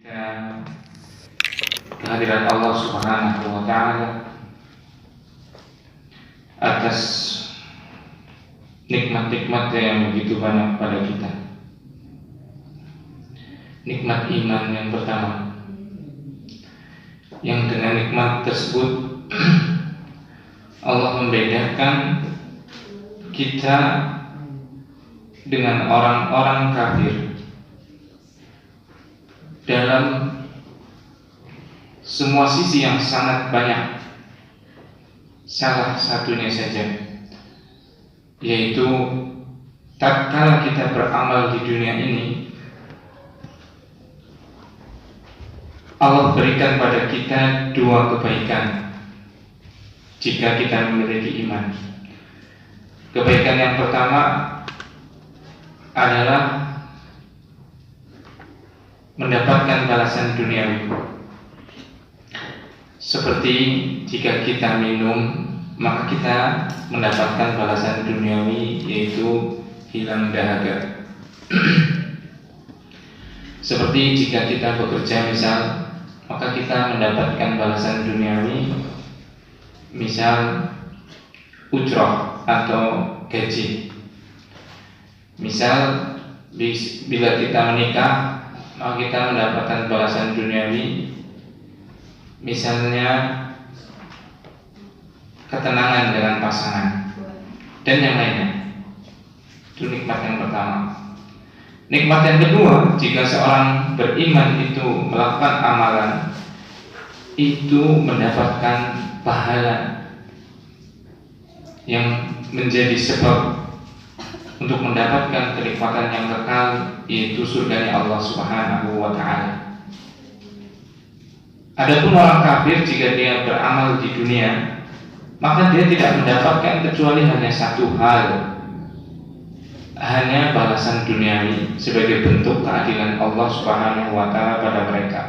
Dan kehadiran Allah Subhanahu wa Ta'ala atas nikmat-nikmat yang begitu banyak pada kita. Nikmat iman yang pertama, yang dengan nikmat tersebut Allah membedakan kita dengan orang-orang kafir dalam semua sisi yang sangat banyak. Salah satunya saja, yaitu tatkala kita beramal di dunia ini, Allah berikan pada kita dua kebaikan jika kita memiliki iman. Kebaikan yang pertama adalah mendapatkan balasan duniawi. Seperti jika kita minum, maka kita mendapatkan balasan duniawi, yaitu hilang dahaga. Seperti jika kita bekerja misal, maka kita mendapatkan balasan duniawi, misal ujrah atau gaji. Misal bila kita menikah, maka kita mendapatkan balasan duniawi, misalnya ketenangan dengan pasangan dan yang lainnya. Itu nikmat yang pertama. Nikmat yang kedua, jika seorang beriman itu melakukan amalan, itu mendapatkan pahala yang menjadi sebab untuk mendapatkan kenikmatan yang kekal, yaitu surganya Allah Subhanahu wa Ta'ala. Adapun orang kafir, jika dia beramal di dunia, maka dia tidak mendapatkan kecuali hanya satu hal, hanya balasan duniawi sebagai bentuk keadilan Allah Subhanahu wa Ta'ala pada mereka.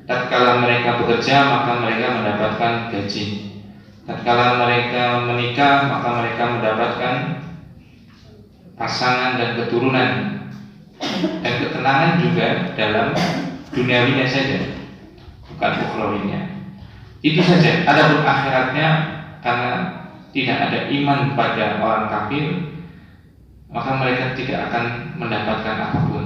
Tatkala mereka bekerja, maka mereka mendapatkan gaji. Tatkala mereka menikah, maka mereka mendapatkan pasangan dan keturunan dan ketenangan juga dalam duniawinya saja, bukan ukhrawinya. Itu saja. Adapun akhiratnya, karena tidak ada iman pada orang kafir, maka mereka tidak akan mendapatkan apapun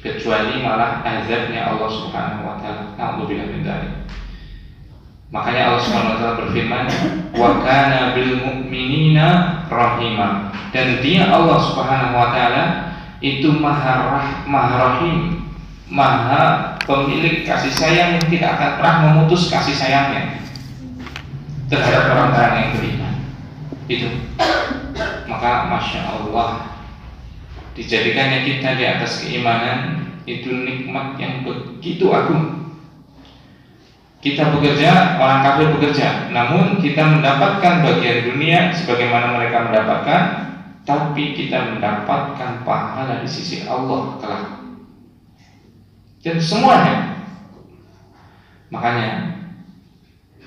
kecuali malah azabnya Allah Subhanahu wa Ta'ala. Na'udzubillah min dzalik. Makanya Allah Subhanahu wa Ta'ala berfirman, wa kana bil mu'minina rahima. Dan dia Allah Subhanahu wa Ta'ala itu maha rahim, maha pemilik kasih sayang yang tidak akan pernah memutus kasih sayangnya terhadap orang-orang yang beriman. Itu. Maka Masya Allah, dijadikannya kita di atas keimanan itu nikmat yang begitu agung. Kita bekerja, orang kafir bekerja, namun kita mendapatkan bagian dunia sebagaimana mereka mendapatkan, tapi kita mendapatkan pahala di sisi Allah kelak. Dan semuanya. Makanya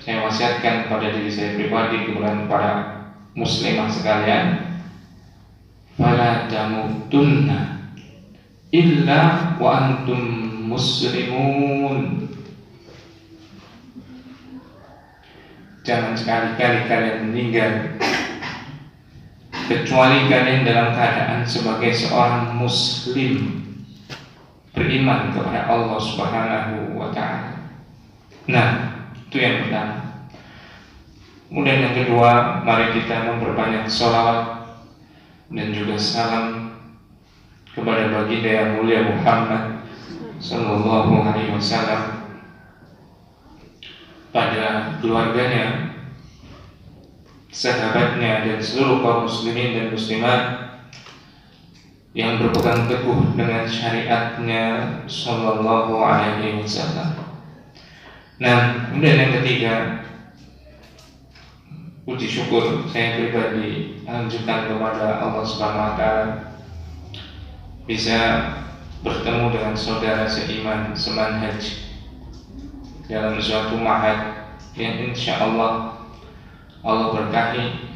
saya wasiatkan kepada diri saya pribadi, kemudian para muslimah sekalian, fala tamutunna illa wa antum muslimun. Jangan sekali-kali kalian meninggal kecuali kalian dalam keadaan sebagai seorang muslim, beriman kepada Allah Subhanahu wa Ta'ala. Nah, itu yang pertama. Kemudian yang kedua, mari kita memperbanyak sholawat dan juga salam kepada baginda yang mulia Muhammad sallallahu alaihi wasallam, pada keluarganya, sahabatnya, dan seluruh kaum muslimin dan muslimat yang berpegang teguh dengan syariatnya sallallahu alaihi wasallam. Nah, kemudian yang ketiga, puji syukur saya pribadi lanjutkan kepada Allah Subhanahu wa Ta'ala bisa bertemu dengan saudara seiman, semanhaj dalam suatu ma'had yang insya Allah berkahi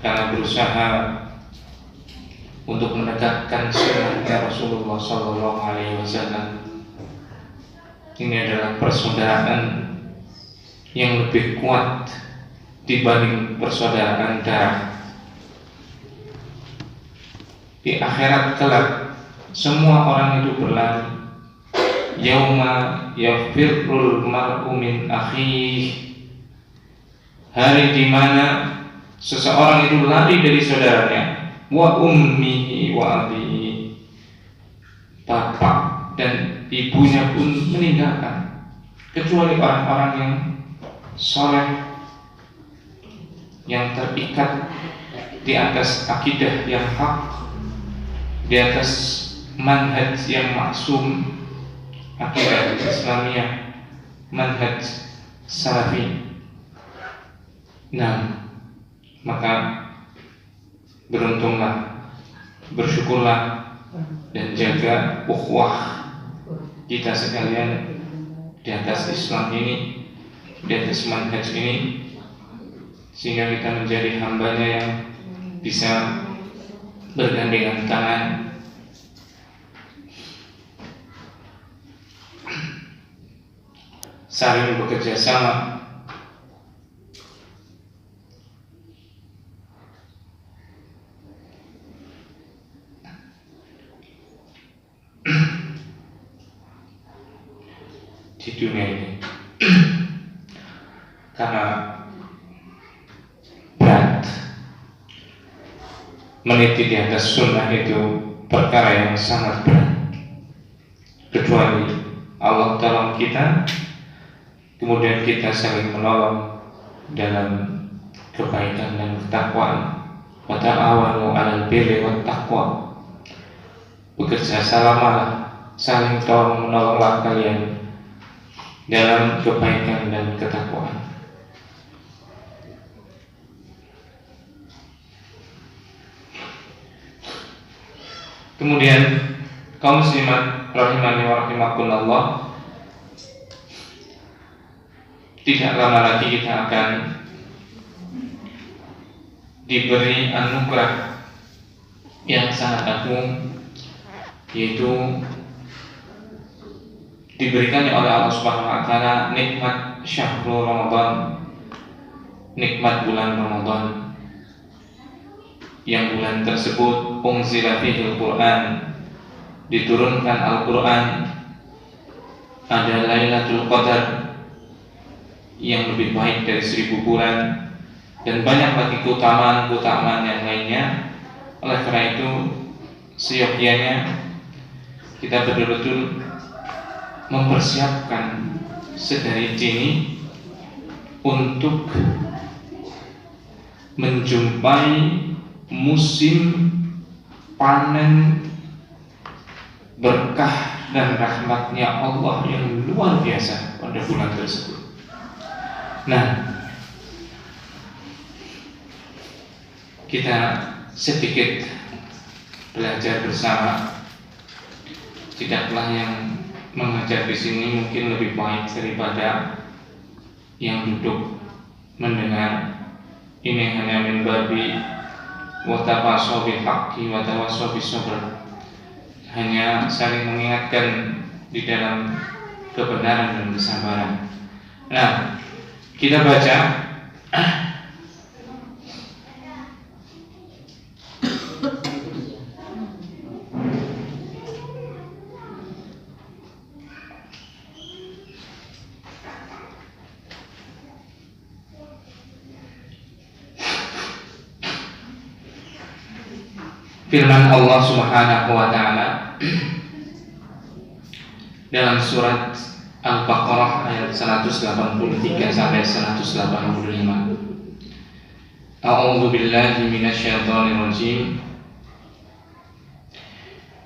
karena berusaha untuk menegakkan sunnah Rasulullah Sallallahu Alaihi Wasallam Ini adalah persaudaraan yang lebih kuat dibanding persaudaraan darah. Di akhirat kelak semua orang itu berlari. Yauma yafirrul mar'u min akhihi, hari di mana seseorang itu lari dari saudaranya. Wa ummihi wa abihi, bapak dan ibunya pun meninggalkan, kecuali orang-orang yang soleh, yang terikat di atas akidah yang hak, di atas manhaj yang maksum, akidah Islamiyah, manhaj salafi. Nah, maka beruntunglah, bersyukurlah, dan jaga ukhuwah kita sekalian di atas Islam ini, di atas manhaj ini, sehingga kita menjadi hambanya yang bisa bergandengan tangan, saling bekerja sama, di dunia ini. Karena berat meniti di atas sunnah itu perkara yang sangat berat, kecuali Allah tolong kita, kemudian kita saling menolong dalam kebaikan dan ketakwaan. Wa ta'awanu 'alal birri wat taqwa, bekerja samalah, saling tolong menolonglah kalian dalam kebaikan dan ketakwaan. Kemudian kaum muslimat rahimani wa rahimakumullah, tidak lama lagi kita akan diberi anugerah yang sangat agung, yaitu diberikan oleh Allah Subhanahu wa taala nikmat syahrul Ramadan, nikmat bulan Ramadan, yang bulan tersebut unzila fihil Quran, diturunkan Al-Quran, ada Lailatul Qadar yang lebih baik dari 1000 bulan, dan banyak lagi keutamaan-keutamaan yang lainnya. Oleh karena itu, seyogyanya kita betul-betul mempersiapkan sedari dini untuk menjumpai musim panen berkah dan rahmatnya Allah yang luar biasa pada bulan tersebut. Nah, kita sedikit belajar bersama. Tidaklah yang mengajar di sini mungkin lebih baik daripada yang duduk mendengar. Ini hanya min babi wa tawassaw bil haqqi wa tawassaw bis sabr, hanya saling mengingatkan di dalam kebenaran dan kesabaran. Nah, kita baca firman Allah Subhanahu wa taala dalam surat Al-Baqarah ayat 183 sampai 185. A'udzu billahi minasyaitonir rajim.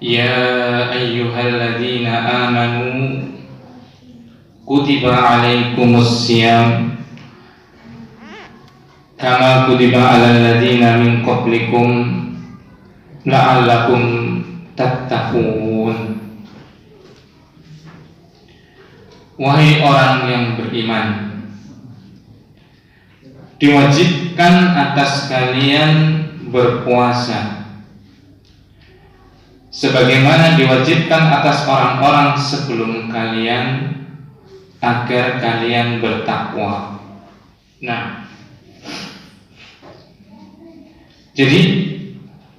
Ya ayyuhalladzina amanu kutiba 'alaikumus syiyam kama kutiba 'alal ladzina min qablikum la'allakum tattaqun. Wahai orang yang beriman, diwajibkan atas kalian berpuasa sebagaimana diwajibkan atas orang-orang sebelum kalian agar kalian bertakwa. Nah, jadi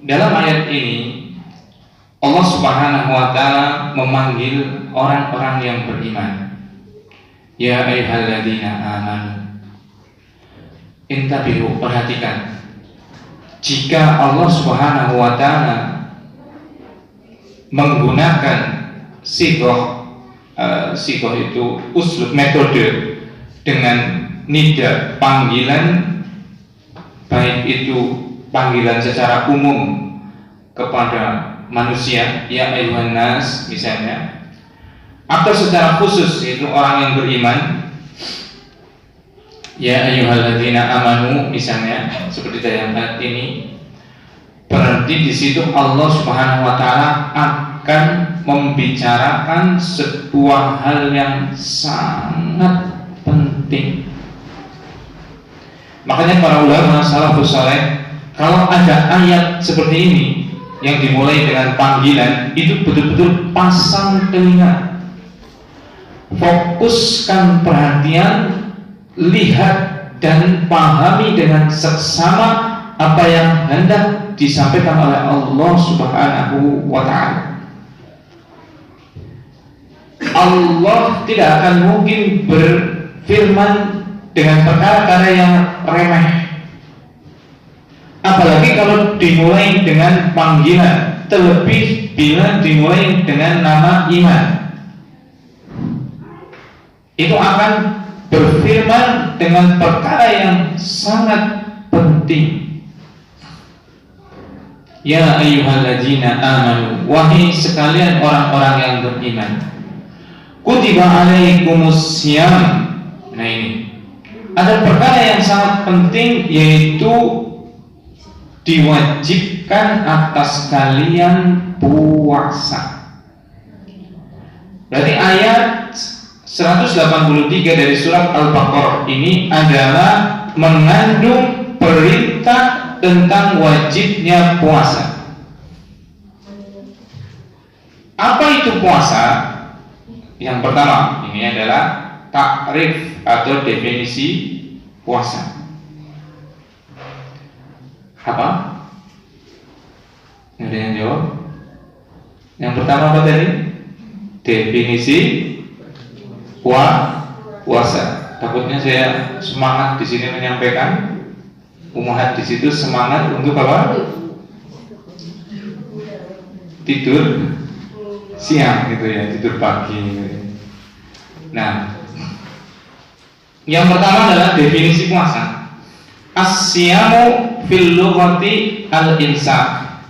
dalam ayat ini Allah Subhanahu wa taala memanggil orang-orang yang beriman. Ya ayyuhalladzina amanu. Intabihu, perhatikan. Jika Allah Subhanahu wa taala menggunakan sigoh itu uslub, metode dengan nida panggilan, baik itu panggilan secara umum kepada manusia, ya ayuhan nas misalnya, atau secara khusus yaitu orang yang beriman, ya ayyuhalladzina amanu misalnya, seperti dalam ayat ini, berarti di situ Allah Subhanahu wa taala akan membicarakan sebuah hal yang sangat penting. Makanya para ulama salafus saleh, kalau ada ayat seperti ini yang dimulai dengan panggilan, itu betul-betul pasang telinga, fokuskan perhatian, lihat dan pahami dengan seksama apa yang hendak disampaikan oleh Allah Subhanahu wa ta'ala. Allah tidak akan mungkin berfirman dengan perkara-perkara yang remeh, apalagi kalau dimulai dengan panggilan, terlebih bila dimulai dengan nama iman. Itu akan berfirman dengan perkara yang sangat penting. Ya ayyuhalladzina amanu, wahai sekalian orang-orang yang beriman, kutiba alaikumus syiyam. Nah, ini ada perkara yang sangat penting, yaitu diwajibkan atas kalian puasa. Berarti ayat 183 dari surat Al-Baqarah ini adalah mengandung perintah tentang wajibnya puasa. Apa itu puasa? Yang pertama, ini adalah takrif atau definisi puasa. Apa? Ada yang jawab? Yang pertama apa tadi? Definisi puasa. Takutnya saya semangat di sini menyampaikan, umat di situ semangat untuk apa? Tidur siang gitu ya, tidur pagi gitu ya. Nah, yang pertama adalah definisi puasa. As-siyamu fil lughati al-imsak.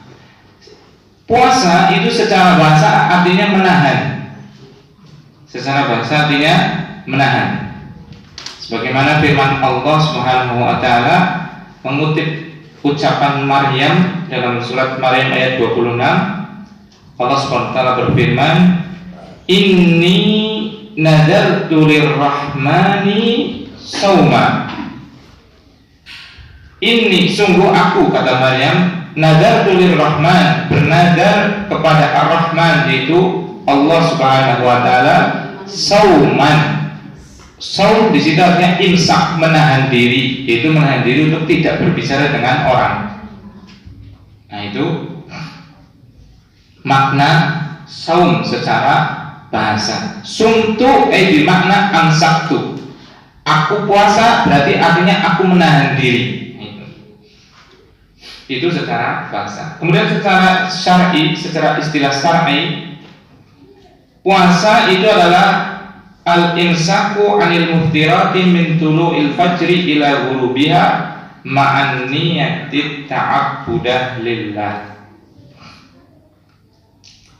Puasa itu secara bahasa artinya menahan. Secara bahasa artinya menahan. Sebagaimana firman Allah Subhanahu wa taala mengutip ucapan Maryam dalam surat Maryam ayat 26, Allah Subhanahu wa taala berfirman, "Inni nadartu lirrahmani sauma." Ini sungguh aku, kata Maryam, nadartu lirrahman, bernadar kepada Ar-Rahman, yaitu Allah Subhanahu wa taala, sauman. Saum di situ artinya imsak, menahan diri, yaitu menahan diri untuk tidak berbicara dengan orang. Nah, itu makna saum secara bahasa. Sumtu bermakna amsaktu. Aku puasa berarti artinya aku menahan diri. Itu secara bahasa. Kemudian secara syar'i, secara istilah syar'i, puasa itu adalah al-imsaku 'anil muftirati min tulu'il fajri ila ghurubiha ma'an niyati ta'abbudah lillah.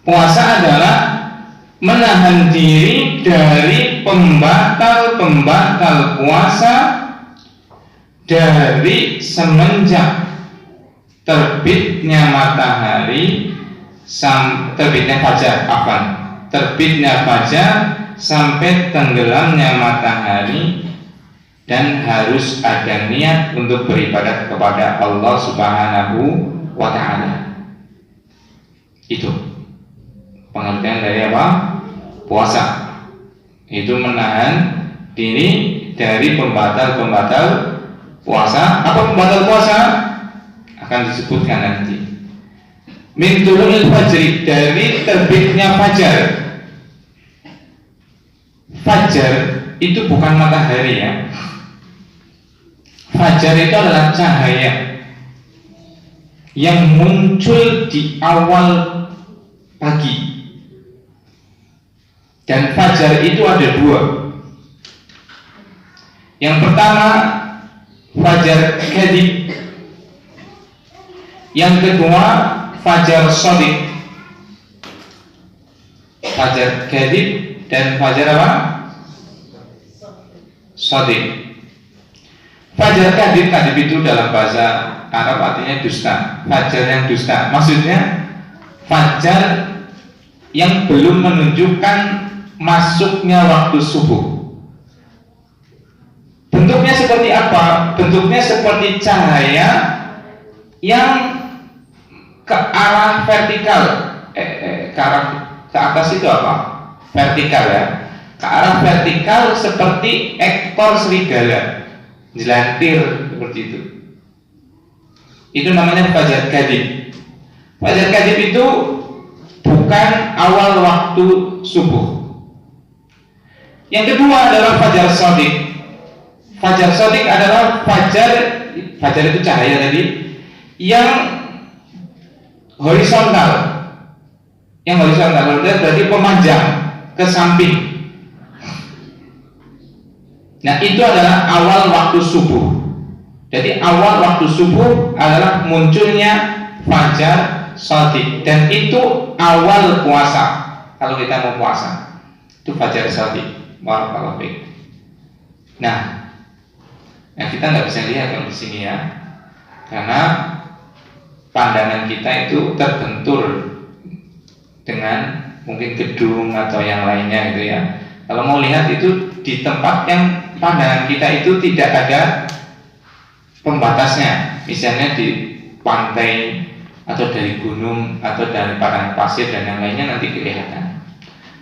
Puasa adalah menahan diri dari pembatal-pembatal puasa dari semenjak terbitnya matahari, terbitnya fajar sampai tenggelamnya matahari, dan harus ada niat untuk beribadah kepada Allah Subhanahu wa ta'ala. Itu pengertian dari apa? Puasa. Itu menahan diri dari pembatal-pembatal puasa. Apa pembatal puasa? Akan disebutkan nanti. Min tulul fajri, dari terbitnya fajar. Fajar itu bukan matahari ya. Fajar itu adalah cahaya yang muncul di awal pagi. Dan fajar itu ada dua. Yang pertama fajar kadhib, yang kedua fajar shadiq. Fajar kadhib dan fajar apa? Shadiq. Fajar kadhib itu dalam bahasa Arab artinya dusta. Fajar yang dusta, maksudnya fajar yang belum menunjukkan masuknya waktu subuh. Bentuknya seperti apa? Bentuknya seperti cahaya yang ke arah vertikal, ke atas itu apa? Vertikal ya. Ke arah vertikal seperti ekor serigala, jelantir seperti itu. Itu namanya fajar kadhib. Fajar kadhib itu bukan awal waktu subuh. Yang kedua adalah fajar shadiq. Fajar shadiq adalah fajar itu cahaya tadi yang horizontal. Yang horizontal berarti pemanjang ke samping. Nah, itu adalah awal waktu subuh. Jadi awal waktu subuh adalah munculnya fajar shadiq, dan itu awal puasa. Kalau kita mau puasa, itu fajar shadiq. Barakallahu fiik. Nah, kita nggak bisa lihat kalau di sini ya, karena pandangan kita itu terbentur dengan mungkin gedung atau yang lainnya gitu ya. Kalau mau lihat itu di tempat yang pandangan kita itu tidak ada pembatasnya, misalnya di pantai atau dari gunung atau dari padang pasir dan yang lainnya nanti kelihatan.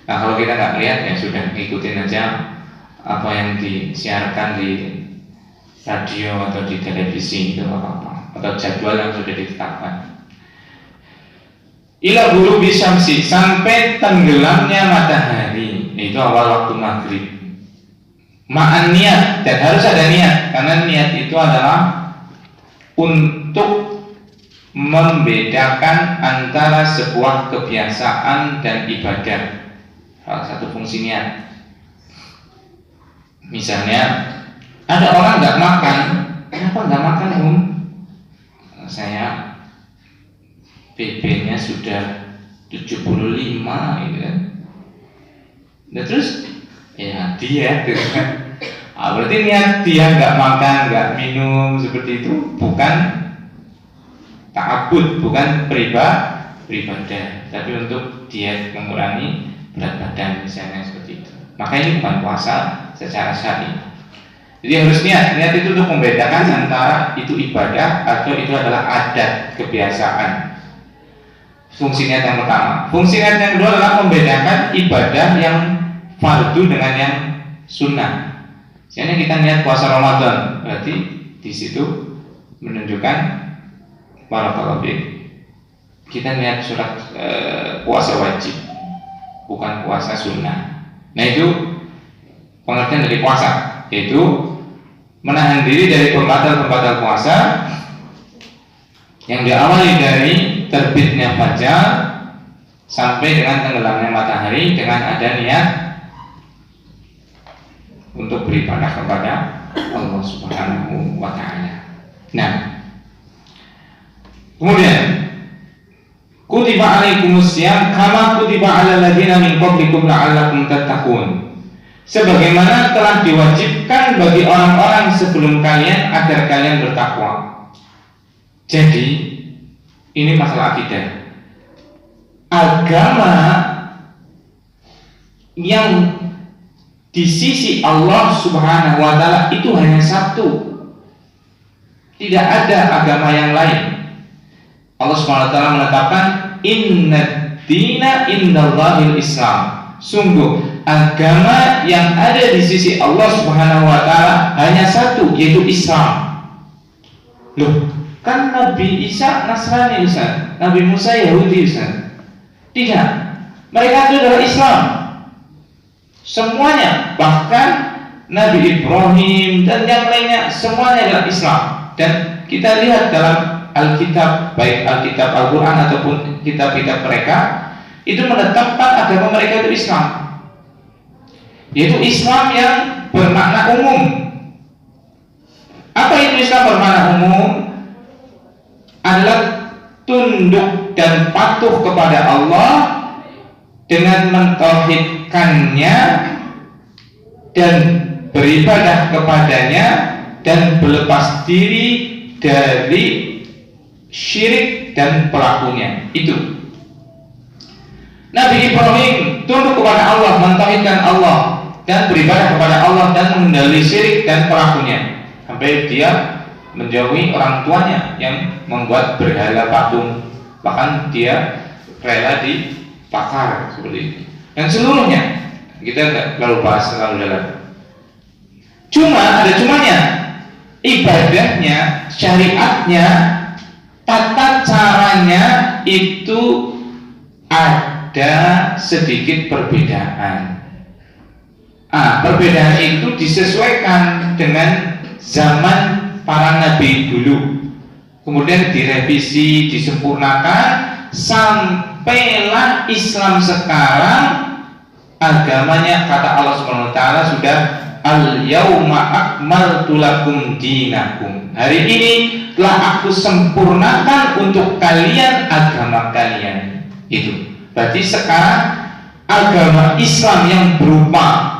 Nah, kalau kita nggak lihat ya sudah, ikutin aja apa yang disiarkan di radio atau di televisi, itu apa-apa, atau jadwal yang sudah ditetapkan. Ila ghurubi syamsi, sampai tenggelamnya matahari, itu awal waktu maghrib. Ma'an niat, dan harus ada niat, karena niat itu adalah untuk membedakan antara sebuah kebiasaan dan ibadah. Salah satu fungsi niat. Misalnya ada orang nggak makan, kenapa nggak makan Saya BB-nya sudah 75 gitu kan. Nah terus ya diet gitu kan. Berarti niat dia nggak makan, nggak minum seperti itu bukan ta'abbud, bukan beribadah, tapi untuk diet, mengurangi berat badan misalnya seperti itu. Maka ini bukan puasa secara syar'i. Jadi harus niat itu untuk membedakan antara itu ibadah atau itu adalah adat, kebiasaan. Fungsi niat yang pertama. Fungsi niat yang kedua adalah membedakan ibadah yang fardu dengan yang sunnah. Misalnya kita niat puasa Ramadan, berarti di situ menunjukkan barakallahu fiik, kita niat surat puasa wajib, bukan puasa sunnah. Nah itu pengertian dari puasa, yaitu menahan diri dari pembatal-pembatal puasa yang diawali dari terbitnya fajar sampai dengan tenggelamnya matahari dengan ada niat untuk beribadah kepada Allah Subhanahu wa ta'ala. Nah, kemudian kutiba alaikumusiyam kama kutiba alal ladzina min qablikum la'allakum tattaqun. Sebagaimana telah diwajibkan bagi orang-orang sebelum kalian agar kalian bertakwa. Jadi ini masalah akidah. Agama yang di sisi Allah Subhanahu wa ta'ala itu hanya satu. Tidak ada agama yang lain. Allah Subhanahu wa ta'ala menetapkan inna dina indallahil Islam. Sungguh agama yang ada di sisi Allah Subhanahu wa taala hanya satu, yaitu Islam. Loh, kan Nabi Isa Nasrani Ustaz, Nabi Musa Yahudi Ustaz. Tidak, mereka itu adalah Islam semuanya, bahkan Nabi Ibrahim dan yang lainnya semuanya adalah Islam. Dan kita lihat dalam Alkitab, baik Alkitab Al-Quran ataupun kitab-kitab mereka, itu menetapkan agama mereka itu Islam, yaitu Islam yang bermakna umum. Apa itu Islam bermakna umum? Adalah tunduk dan patuh kepada Allah dengan mentauhidkannya dan beribadah kepadanya dan berlepas diri dari syirik dan pelakunya. Itu Nabi Ibrahim tunduk kepada Allah, mentauhidkan Allah dan beribadah kepada Allah dan menghindari syirik dan pelakunya, sampai dia menjauhi orang tuanya yang membuat berhala patung, bahkan dia rela dibakar seperti itu. Dan seluruhnya kita nggak terlalu bahas terlalu dalam. Cuma ada cumanya, ibadahnya, syariatnya, tata caranya itu ada sedikit perbedaan. Perbedaan itu disesuaikan dengan zaman para nabi dulu, kemudian direvisi, disempurnakan sampailah Islam sekarang. Agamanya, kata Allah Subhanahu wa taala, sudah al-yauma akmaltu lakum dinakum. Hari ini telah aku sempurnakan untuk kalian agama kalian. Itu berarti sekarang agama Islam yang berupa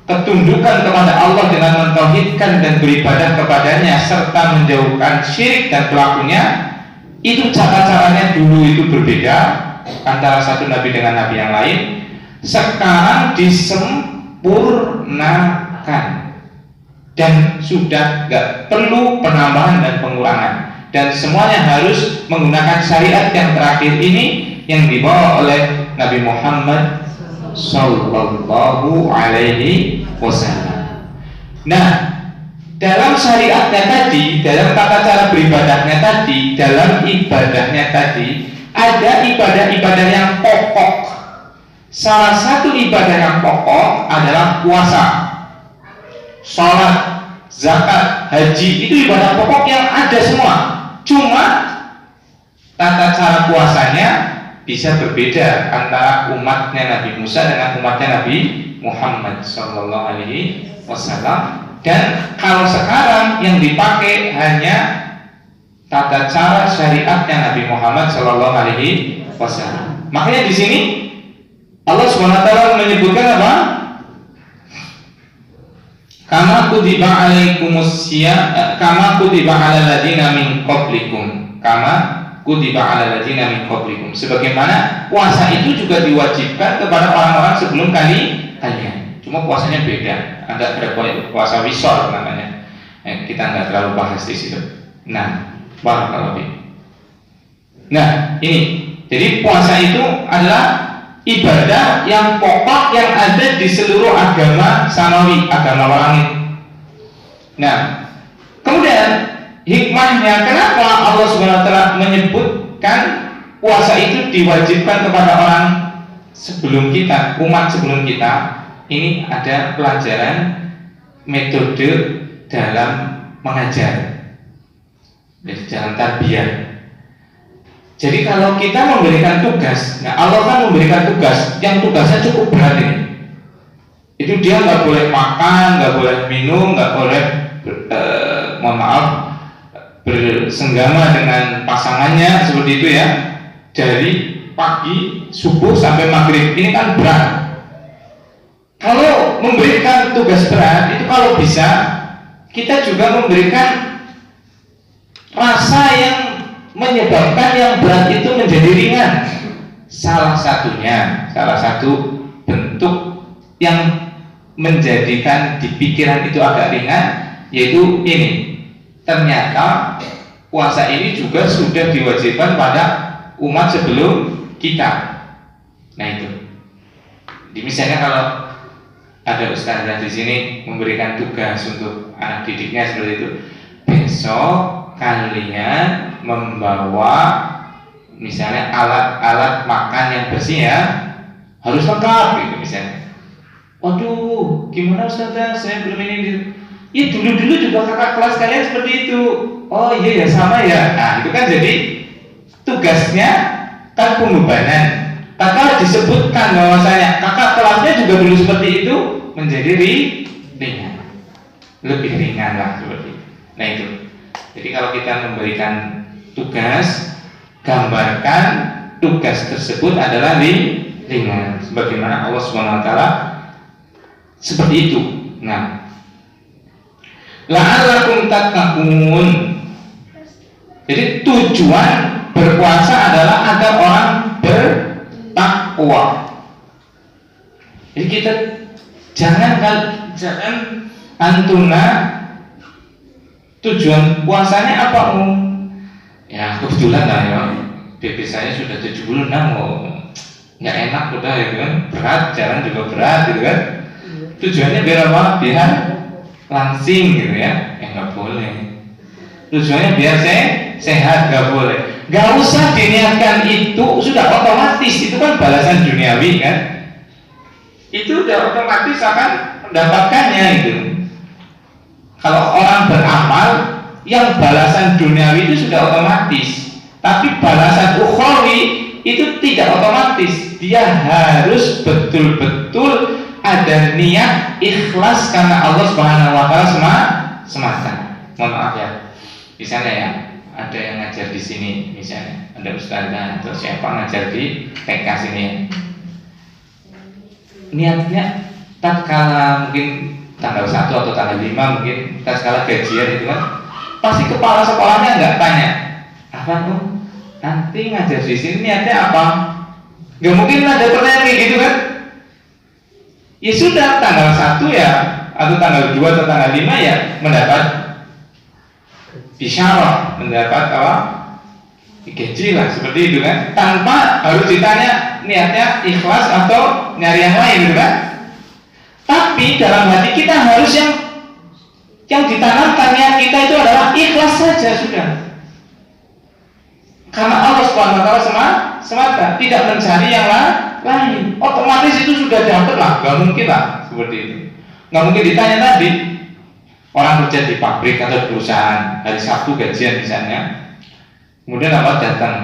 ketundukan kepada Allah dengan mentauhidkan dan beribadah kepadanya serta menjauhkan syirik dan pelakunya, itu cara-caranya dulu itu berbeda antara satu nabi dengan nabi yang lain. Sekarang disempurnakan dan sudah gak perlu penambahan dan pengurangan, dan semuanya harus menggunakan syariat yang terakhir ini yang dibawa oleh Nabi Muhammad Sallallahu Alaihi Wasallam. Nah, dalam syariatnya tadi, dalam tata cara beribadahnya tadi, dalam ibadahnya tadi, ada ibadah-ibadah yang pokok. Salah satu ibadah yang pokok adalah puasa, sholat, zakat, haji. Itu ibadah pokok yang ada semua. Cuma tata cara puasanya bisa berbeda antara umatnya Nabi Musa dengan umatnya Nabi Muhammad Sallallahu Alaihi Wasallam. Dan kalau sekarang yang dipakai hanya tata cara syariatnya Nabi Muhammad Sallallahu Alaihi Wasallam. Makanya di sini Allah Subhanahu wa taala menyebutkan apa? Kama kutiba alaikumus siyam, kama kutiba alal ladzina min qablikum, kama kutiba alal ladzina min qablikum. Sebagaimana puasa itu juga diwajibkan kepada orang-orang sebelum kalian. Cuma puasanya beda. Ada puasa wisor namanya. Kita nggak terlalu bahas di situ. Nah, barakallahu fiik. Nah, ini. Jadi puasa itu adalah ibadah yang pokok yang ada di seluruh agama samawi, agama langit. Nah, kemudian hikmahnya kenapa Allah Subhanahu wa taala menyebutkan puasa itu diwajibkan kepada orang sebelum kita, umat sebelum kita. Ini ada pelajaran metode dalam mengajar, dari jalan tarbiyah. Jadi kalau kita memberikan tugas, nah Allah kan memberikan tugas yang tugasnya cukup berat ini. Itu dia nggak boleh makan, nggak boleh minum, nggak boleh bersenggama dengan pasangannya seperti itu ya. Dari pagi subuh sampai maghrib, ini kan berat. Kalau memberikan tugas berat itu, kalau bisa kita juga memberikan rasa yang menyebabkan yang berat itu menjadi ringan. Salah satu bentuk yang menjadikan di pikiran itu agak ringan, yaitu ini. Ternyata puasa ini juga sudah diwajibkan pada umat sebelum kita. Nah itu Misalnya kalau ada ustazah di sini memberikan tugas untuk anak didiknya seperti itu, besok kalian membawa misalnya alat-alat makan yang bersih ya, harus lengkap gitu misalnya. Waduh, gimana ustazah? Saya belum ini. Ya dulu-dulu juga kakak kelas kalian seperti itu. Oh iya ya sama ya. Nah itu kan jadi tugasnya kan pembebanan. Kakak disebutkan bahwasanya kakak kelasnya juga dulu seperti itu, menjadi ringan, lebih ringan lah seperti itu. Nah itu. Jadi kalau kita memberikan tugas, gambarkan tugas tersebut adalah ringan, sebagaimana Allah SWT seperti itu. Nah, la'allakum tattaqun. Jadi tujuan berpuasa adalah agar orang bertakwa. Jadi kita jangan antuna tujuan puasanya apa ya kebetulan lah ya BP saya sudah 76 nggak enak udah ya kan, berat, jalan juga berat gitu kan. Tujuannya biar apa? Biar langsing gitu ya, nggak boleh. Tujuannya biar sehat, nggak boleh. Nggak usah diniatkan, itu sudah otomatis, itu kan balasan duniawi kan. Itu udah otomatis akan mendapatkannya itu. Kalau orang beramal, yang balasan duniawi itu sudah otomatis, tapi balasan ukhrawi itu tidak otomatis. Dia harus betul-betul ada niat ikhlas karena Allah Subhanahu wa taala semata. Mohon maaf ya. Misalnya ya, ada yang ngajar di sini, misalnya ada ustazah atau siapa ngajar di TK sini ya. Niatnya tatkala mungkin tanggal 1 atau tanggal 5 mungkin tatkala gajian itu kan, pasti kepala sekolahnya nggak tanya apa tuh nanti ngajar di sini niatnya apa. Nggak mungkin ada pertanyaan kayak gitu kan. Ya sudah, tanggal 1 ya atau tanggal 2 atau tanggal 5 ya mendapat bisyarah, mendapat apa? Gaji lah, seperti itu kan. Tanpa harus ditanya niatnya ikhlas atau nyari yang lain gitu kan. Tapi dalam hati kita harus yang ditanamkan niat kita itu adalah ikhlas saja sudah. Karena Allah Subhanahu wa taala semata, tidak mencari yang lain. Otomatis itu sudah dapat lah, nggak mungkin lah seperti itu. Nggak mungkin ditanya tadi orang kerja di pabrik atau perusahaan hari Sabtu gajian misalnya, kemudian apa datang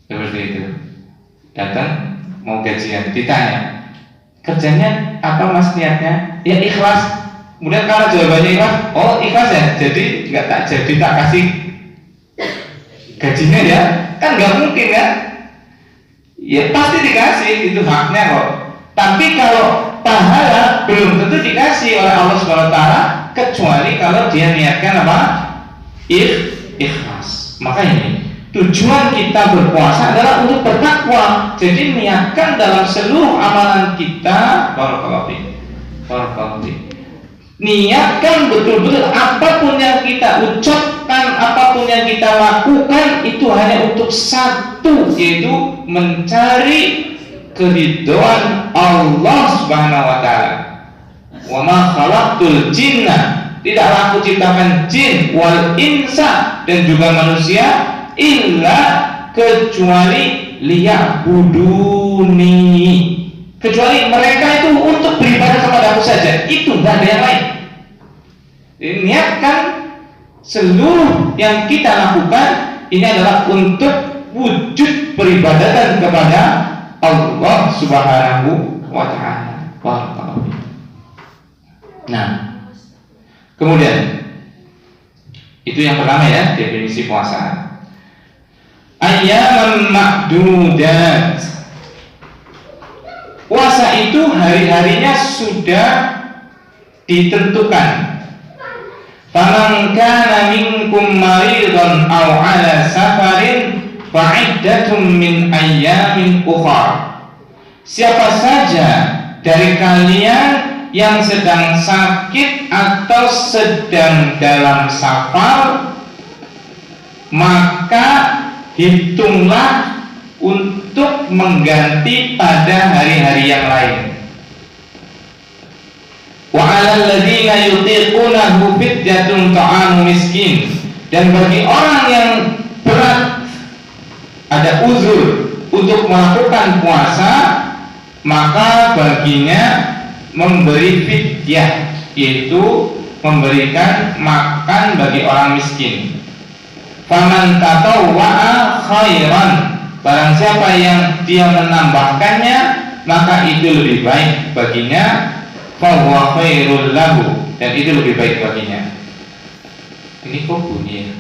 seperti itu, datang mau gajian, ditanya kerjanya apa mas niatnya? Ya ikhlas. Kemudian kalau jawabannya ikhlas, oh ikhlas ya, jadi nggak tak kasih gajinya ya, kan nggak mungkin kan? Ya pasti dikasih, itu haknya kok. Tapi kalau pahala belum tentu dikasih oleh Allah SWT, kecuali kalau dia niatkan apa? Ikhlas. Maka ini tujuan kita berpuasa adalah untuk bertakwa. Jadi niatkan dalam seluruh amalan kita, barakallahu fiik. Niatkan betul-betul apapun yang kita ucapkan, apapun yang kita lakukan itu hanya untuk satu, yaitu mencari keridhaan Allah Subhanahu wa taala. Wa ma khalaqtul jinna, tidaklah aku ciptakan jin wal insa dan juga manusia illa kecuali liya'buduni, kecuali mereka itu untuk beribadah kepada aku saja, itu tidak ada yang lain. Niatkan seluruh yang kita lakukan ini adalah untuk wujud peribadatan kepada Allah Subhanahu wa taala. Nah, kemudian itu yang pertama ya, definisi puasa. Ayyaman ma'dudat. Puasa itu hari-harinya sudah ditentukan. Faman kana minkum maridan aw ala safarin fa'iddatun min ayyamin ukhra. Siapa saja dari kalian yang sedang sakit atau sedang dalam safar, maka hitunglah untuk untuk mengganti pada hari-hari yang lain. Wa 'alal ladzina yutiqunahu fidyatun ta'amu miskin. Dan bagi orang yang berat ada uzur untuk melakukan puasa, maka baginya memberi fidyah, yaitu memberikan makan bagi orang miskin. Faman tatawwa'a khairan, barang siapa yang dia menambahkannya, maka itu lebih baik baginya. Fahuwa khairul lahu, dan itu lebih baik baginya. Ini kok bunyi ya?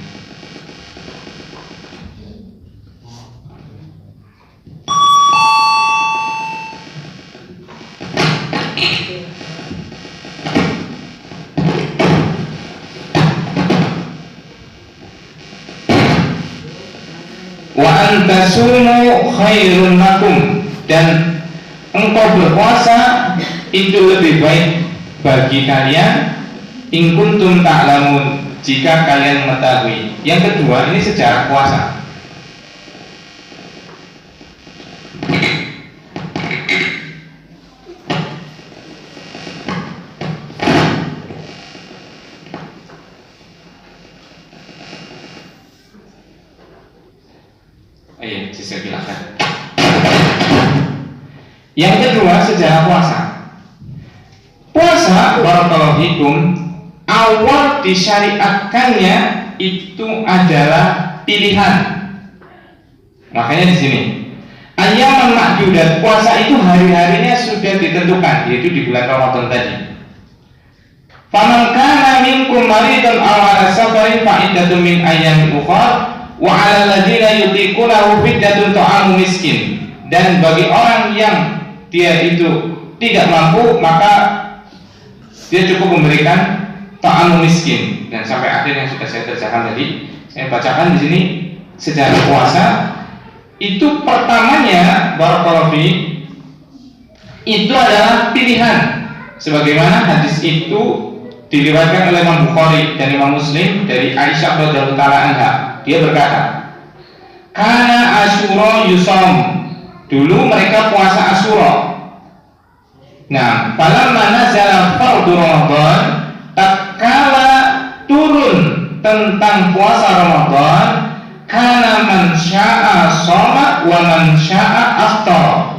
Wa antasumu khairun lakum, dan engkau berpuasa itu lebih baik bagi kalian. In kuntum ta'lamun, jika kalian mengetahui. Yang kedua, ini sejarah puasa. Ayo, saya silakan. Yang kedua, sejarah puasa. Puasa, barakallahu fikum, awal disyariatkannya itu adalah pilihan. Makanya di sini ayyaman ma'dudat, puasa itu hari-harinya sudah ditentukan, yaitu di bulan Ramadan tadi. Faman kana minkum maridan aw ala safarin fa iddatun min ayyamin ukhra wa 'alal ladzina yutiqunahu fidyatun ta'amu miskin. Dan bagi orang yang dia itu tidak mampu, maka dia cukup memberikan ta'amu miskin. Dan sampai akhir yang sudah saya kerjakan tadi, saya bacakan di sini sejarah puasa. Itu pertamanya, barakallahu fi, itu adalah pilihan. Sebagaimana hadis itu diriwayatkan oleh Imam Bukhari dan Imam Muslim dari Aisyah radhiyallahu taala anha. Dia berkata, "Kana Asyura yusam." Dulu mereka puasa Asyura. Nah, falamma nazala fardhu Ramadan, tatkala turun tentang puasa Ramadan, kana man syaa shoma wa man syaa aftar.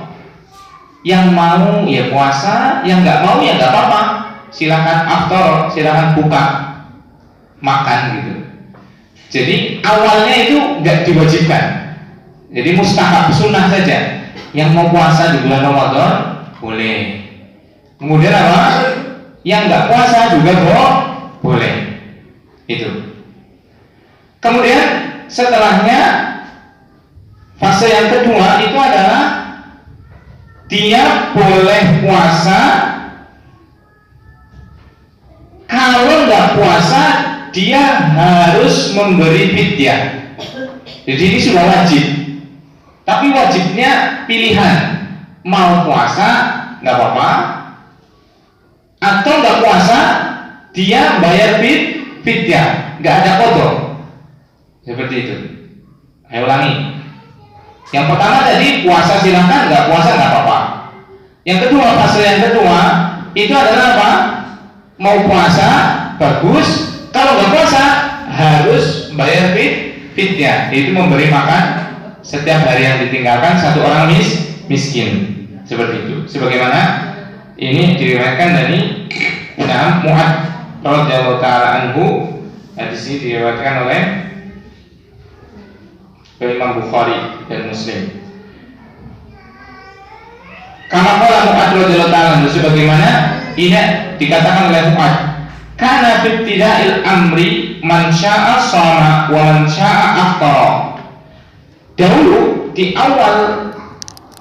Yang mau ya puasa, yang nggak mau ya nggak apa-apa. Silakan aftar, silakan buka, makan gitu. Jadi awalnya itu nggak diwajibkan. Jadi mustahab, sunnah saja. Yang mau puasa di bulan Ramadan boleh. Kemudian apa? Yang nggak puasa juga boleh. Itu. Kemudian setelahnya fase yang kedua itu adalah dia boleh puasa. Kalau nggak puasa, dia harus memberi fidyah. Jadi ini sudah wajib. Tapi wajibnya pilihan. Mau puasa nggak apa-apa, atau nggak puasa dia bayar fidyah, nggak ada qadha. Seperti itu. Saya ulangi. Yang pertama tadi puasa silakan, nggak puasa nggak apa-apa. Yang kedua, fase yang kedua itu adalah apa? Mau puasa bagus, kalau nggak puasa harus bayar fidyah, yaitu memberi makan setiap hari yang ditinggalkan satu orang miskin. Seperti itu. Sebagaimana ini diriwayatkan dari Mu'ad radhiyallahu taala anhu. Hadis ini diriwayatkan oleh Imam Bukhari dan Muslim. Kama qala Mu'ad radhiyallahu taala anhu, sebagaimana ini dikatakan oleh Mu'ad, kana fi ibtida'il amri man syaa shoma wa man syaa aftara. Dahulu di awal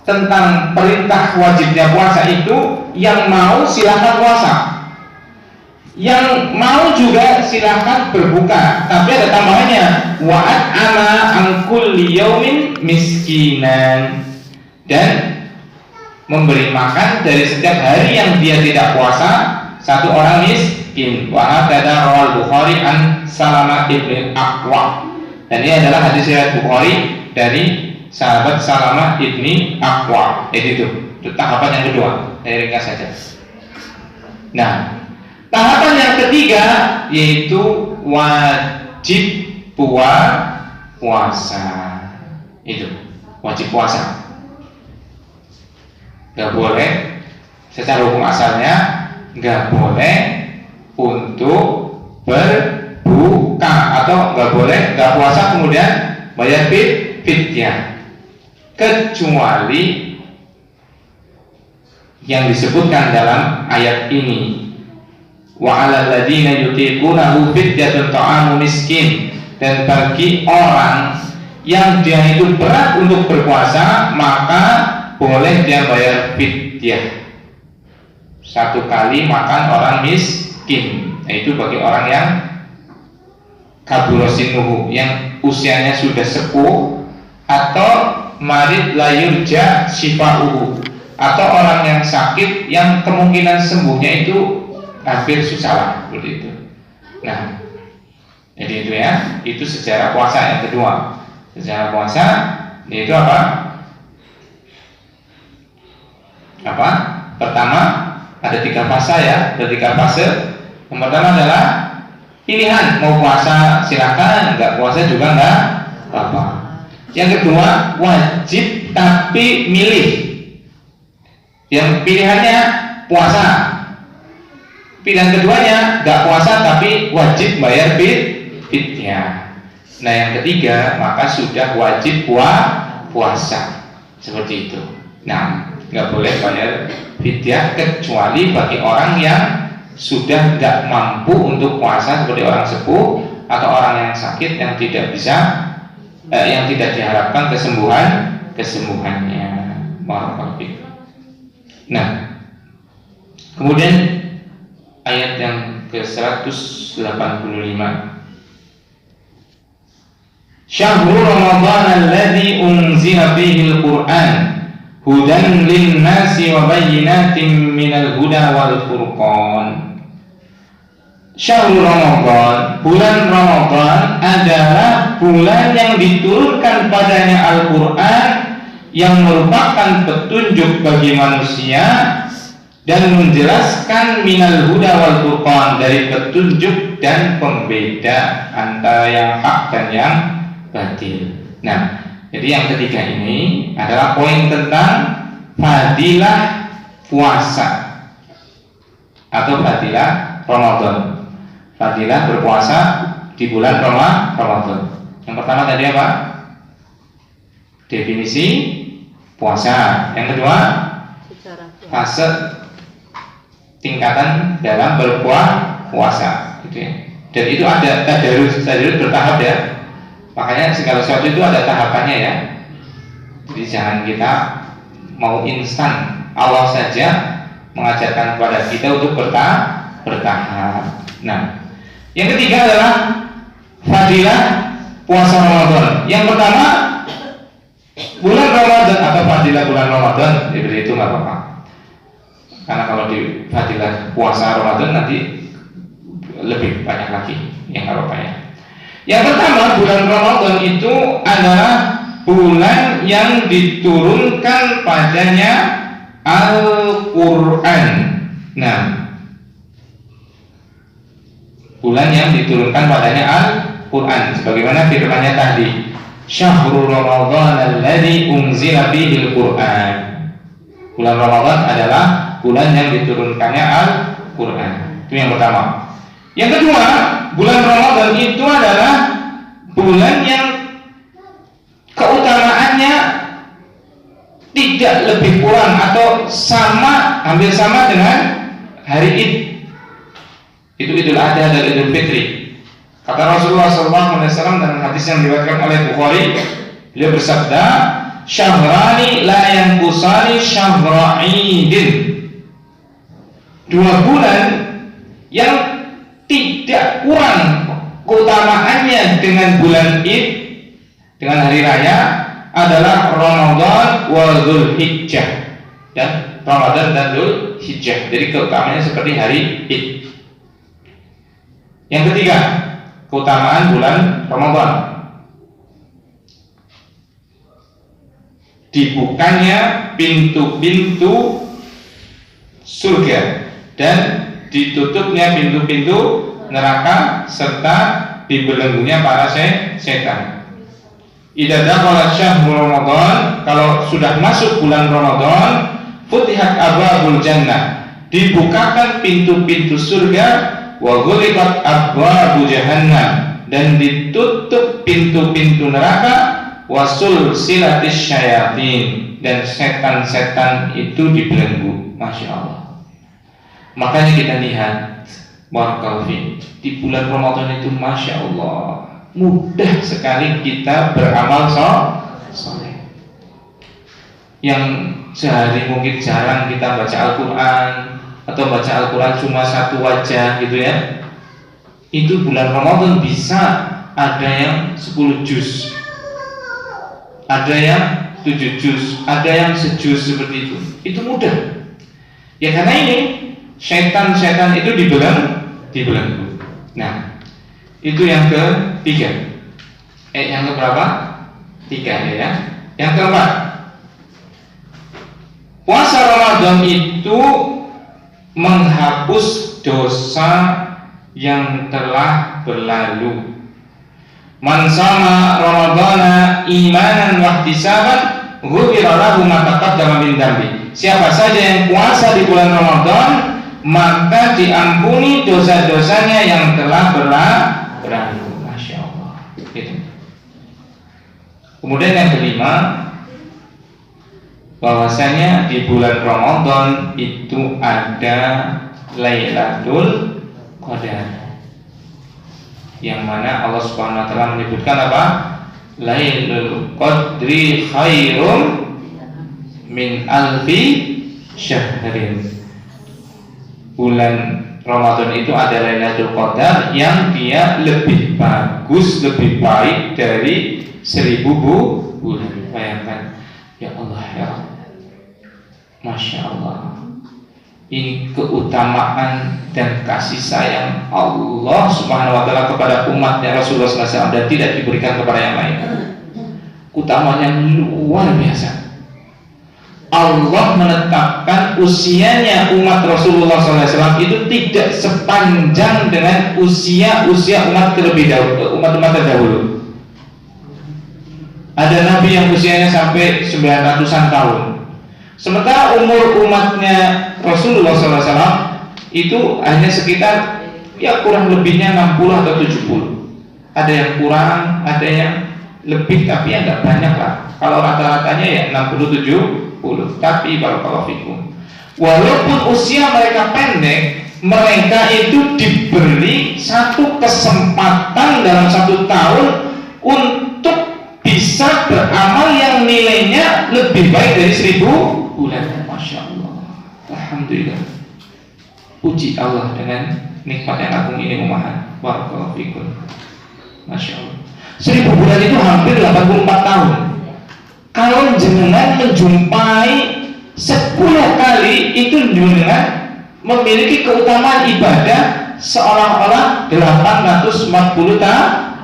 tentang perintah wajibnya puasa itu, yang mau silahkan puasa, yang mau juga silahkan berbuka. Tapi ada tambahannya, wa'at ana angkul yaumin miskinan, dan memberi makan dari setiap hari yang dia tidak puasa satu orang miskin. Wa hadza rawal Bukhari an Salamah bin Aqwa. Dan ini adalah hadis riwayat Bukhari dari sahabat Salamah ibni Aqwa. Itu tahapan yang kedua. Saya ringkas saja. Nah, tahapan yang ketiga yaitu wajib puasa. Itu wajib puasa. Gak boleh secara hukum asalnya, gak boleh untuk berbuka atau gak boleh gak puasa kemudian bayar fidyah, kecuali yang disebutkan dalam ayat ini, wa 'alal ladzina yutiqunahu fidyatun ta'amu miskin, dan bagi orang yang dia itu berat untuk berpuasa maka boleh dia bayar fidyah, satu kali makan orang miskin. Nah, itu bagi orang yang kaburosinuhu, yang usianya sudah sepuh, atau marid layurja syifa'uhu, atau orang yang sakit yang kemungkinan sembuhnya itu hampir susah lah, seperti itu. Nah, jadi itu ya, itu sejarah puasa yang kedua. Sejarah puasa yaitu apa? Pertama, ada 3 fase ya, ada 3 fase. Yang pertama adalah pilihan, mau puasa silakan, nggak puasa juga nggak apa-apa. Yang kedua, wajib tapi milih. Yang pilihannya puasa. Pilihan keduanya nggak puasa tapi wajib bayar fidyah. Nah, yang ketiga maka sudah wajib puasa. Seperti itu. Nah, nggak boleh bayar fidyah kecuali bagi orang yang sudah nggak mampu untuk puasa, seperti orang sepuh atau orang yang sakit yang tidak bisa, yang tidak diharapkan kesembuhannya. Nah, kemudian ayat yang ke-185, Syahrul Ramadan alladzi unzila fihi al-Qur'an hudan lin-nasi wa bayyinatin minal huda wal furqan. Syahrul Ramadan, bulan Ramadan adalah bulan yang diturunkan padanya Al-Qur'an, yang merupakan petunjuk bagi manusia dan menjelaskan minal huda wal furqan, dari petunjuk dan pembeda antara yang hak dan yang batil. Nah, jadi yang ketiga ini adalah poin tentang fadilah puasa atau fadilah Ramadan. Fadilah berpuasa di bulan Ramadan. Yang pertama tadi apa? Definisi puasa. Yang kedua, fase tingkatan dalam berpuasa, gitu ya. Dan itu ada tadarus bertahap ya. Makanya segala sesuatu itu ada tahapannya ya. Jadi jangan kita mau instan, Allah saja mengajarkan kepada kita untuk bertahap. Nah, yang ketiga adalah fadilah puasa Ramadan. Yang pertama, bulan Ramadan atau fadilah bulan Ramadan, diberi itu nggak apa-apa. Karena kalau di fadilah puasa Ramadan nanti lebih banyak lagi yang nggak apa-apa ya. Yang pertama, bulan Ramadan itu adalah bulan yang diturunkan padanya Al-Quran. Nah, bulan yang diturunkan padanya Al-Quran, sebagaimana firman-Nya tadi, Syahrul Ramadan alladzi unzila fihi al-Quran. Bulan Ramadan adalah bulan yang diturunkannya Al-Quran. Itu yang pertama. Yang kedua, bulan Ramadan itu adalah bulan yang keutamaannya tidak lebih kurang atau sama, hampir sama dengan hari Id. Itu Idul Adha dan Idul Fitri. Kata Rasulullah SAW dalam hadis yang diriwayatkan oleh Bukhari, beliau bersabda, "Syahrani la yanqusani syahra Idin." 2 bulan yang tidak kurang keutamaannya dengan bulan Id, dengan hari raya, adalah Ramadan wa Dzulhijjah, dan Ramadan dan Dzulhijjah. Jadi keutamaannya seperti hari Id. Yang ketiga, keutamaan bulan Ramadan. dibukanya pintu-pintu surga dan ditutupnya pintu-pintu neraka serta dibelenggunya para setan. Idza dakhala syahrul Ramadan, kalau sudah masuk bulan Ramadan, futihat abwabul jannah, dibukakan pintu-pintu surga, wa ghuliqat abwabu jahannam, dan ditutup pintu-pintu neraka, wa sulsilatis syayatin, dan setan-setan itu dibelenggu. Masya Allah. Makanya kita lihat barakallahu di bulan Ramadan itu Masya Allah mudah sekali kita beramal soleh. Yang sehari mungkin jarang kita baca Al-Quran, atau baca Al-Quran cuma satu wajah gitu ya, itu bulan Ramadan bisa ada yang 10 juz, ada yang 7 juz, ada yang sejuz seperti itu mudah ya, karena ini setan-setan itu dibelenggu. Nah, itu yang ketiga. Yang keberapa? 3 ya. Yang keempat, puasa Ramadan itu menghapus dosa yang telah berlalu. Man shoma Ramadhana imanan wa ihtisaban ghufira lahu ma taqaddama min dzambi. Siapa saja yang puasa di bulan Ramadan, maka diampuni dosa-dosanya yang telah berlalu. Masya Allah. Itu. Kemudian yang kelima, bahwasanya di bulan Ramadan itu ada Lailatul Qadar, yang mana Allah Subhanahu wa taala menyebutkan apa? Lailatul Qadri khairum min alfi syahrin. Bulan Ramadan itu ada Lailatul Qadar yang dia lebih bagus, lebih baik dari 1000 bulan. Bayangkan, ya Allah, ya Allah. Masya Allah. Ini keutamaan dan kasih sayang Allah Subhanahu wa taala kepada umatnya Rasulullah SAW, dan tidak diberikan kepada yang lain. Keutamaan yang luar biasa. Allah menetapkan usianya umat Rasulullah SAW itu tidak sepanjang dengan usia umat terlebih dahulu, umat terdahulu. Ada nabi yang usianya sampai 900-an tahun. Sementara umur umatnya Rasulullah SAW itu hanya sekitar ya kurang lebihnya 60 atau 70. Ada yang kurang, ada yang lebih, tapi ya nggak banyak lah. Kalau rata-ratanya ya 60-70. Tapi barakallahu fikum, walaupun usia mereka pendek, mereka itu diberi satu kesempatan dalam 1 tahun untuk bisa beramal yang nilainya lebih baik dari 1000 bulan. Masya Allah. Alhamdulillah. Puji Allah dengan nikmat yang agung ini umahan. Barakallahu fikum. Masya Allah. 1000 bulan itu hampir 84 tahun. Kalau jenengan menjumpai 10 kali, itu jenengan memiliki keutamaan ibadah seolah-olah 840